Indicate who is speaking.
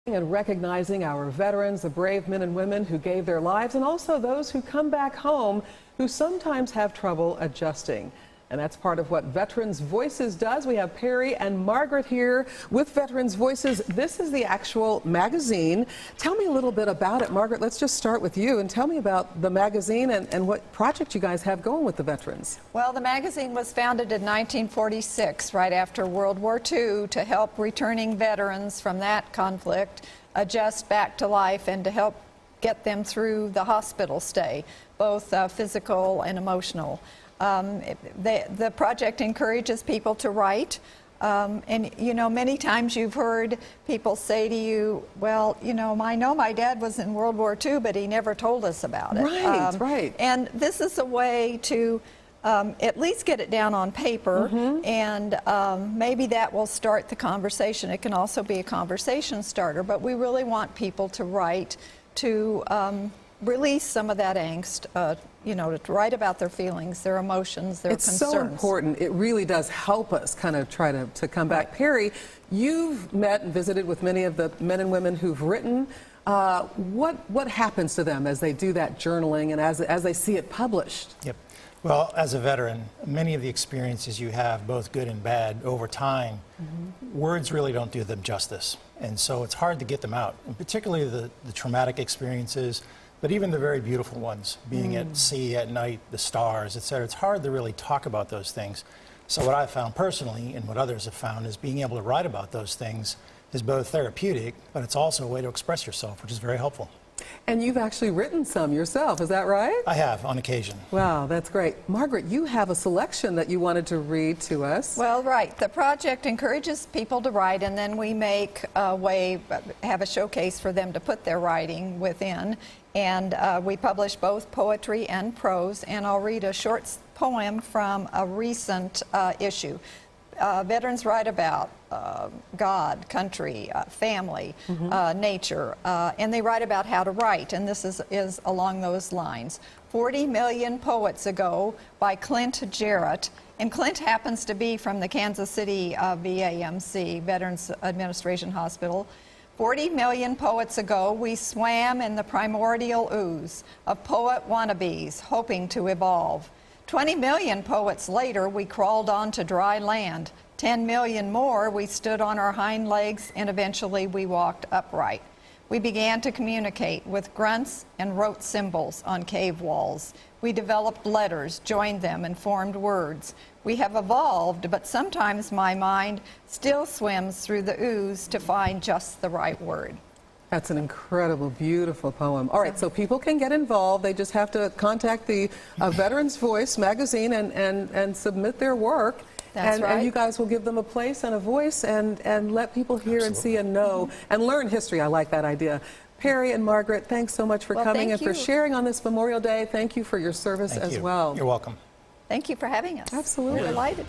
Speaker 1: And recognizing our veterans, the brave men and women who gave their lives, and also those who come back home who sometimes have trouble adjusting. And that's part of what Veterans Voices does. We have Perry and Margaret here with Veterans Voices. This is the actual magazine. Tell me a little bit about it. Margaret, let's just start with you and tell me about the magazine and what project you guys have going with the veterans.
Speaker 2: Well, the magazine was founded in 1946, right after World War II, to help returning veterans from that conflict adjust back to life and to help get them through the hospital stay, both physical and emotional. The project encourages people to write, and you know, many times you've heard people say to you, well, you know, I know my dad was in World War II, but he never told us about it.
Speaker 1: Right, right.
Speaker 2: And this is a way to at least get it down on paper, and maybe that will start the conversation. It can also be a conversation starter, but we really want people to write to release some of that angst, you know, to write about their feelings, their emotions, their concerns.
Speaker 1: It's so important. It really does help us kind of try to come back. Perry, you've met and visited with many of the men and women who've written. What happens to them as they do that journaling and as they see it published?
Speaker 3: Yep. Well, as a veteran, many of the experiences you have, both good and bad, over time, words really don't do them justice. And so it's hard to get them out, and particularly the traumatic experiences, but even the very beautiful ones, being at sea at night, the stars, etc. It's hard to really talk about those things. So what I've found personally, and what others have found, is being able to write about those things is both therapeutic, but it's also a way to express yourself, which is very helpful.
Speaker 1: And you've actually written some yourself, is that right?
Speaker 3: I have, on occasion.
Speaker 1: Wow, that's great. Margaret, you have a selection that you wanted to read to us.
Speaker 2: Well, right. The project encourages people to write, and then we make a way, have a showcase for them to put their writing within. And we publish both poetry and prose, and I'll read a short poem from a recent issue. Veterans write about God, country, family, nature, and they write about how to write, and this is along those lines. 40 Million Poets Ago by Clint Jarrett, and Clint happens to be from the Kansas City VAMC, Veterans Administration Hospital. 40 million poets ago, we swam in the primordial ooze of poet wannabes hoping to evolve. 20 million poets later, we crawled onto dry land. 10 million more, we stood on our hind legs, and eventually we walked upright. We began to communicate with grunts and wrote symbols on cave walls. We developed letters, joined them, and formed words. We have evolved, but sometimes my mind still swims through the ooze to find just the right word.
Speaker 1: That's an incredible, beautiful poem. All right, so people can get involved. They just have to contact the Veterans Voice magazine and submit their work.
Speaker 2: That's right.
Speaker 1: And you guys will give them a place and a voice and let people hear and see and know and learn history. I like that idea. Perry and Margaret, thanks so much for coming and for sharing on this Memorial Day. Thank you for your service as well.
Speaker 3: You're welcome.
Speaker 2: Thank you for having us.
Speaker 1: Absolutely.
Speaker 2: We're delighted.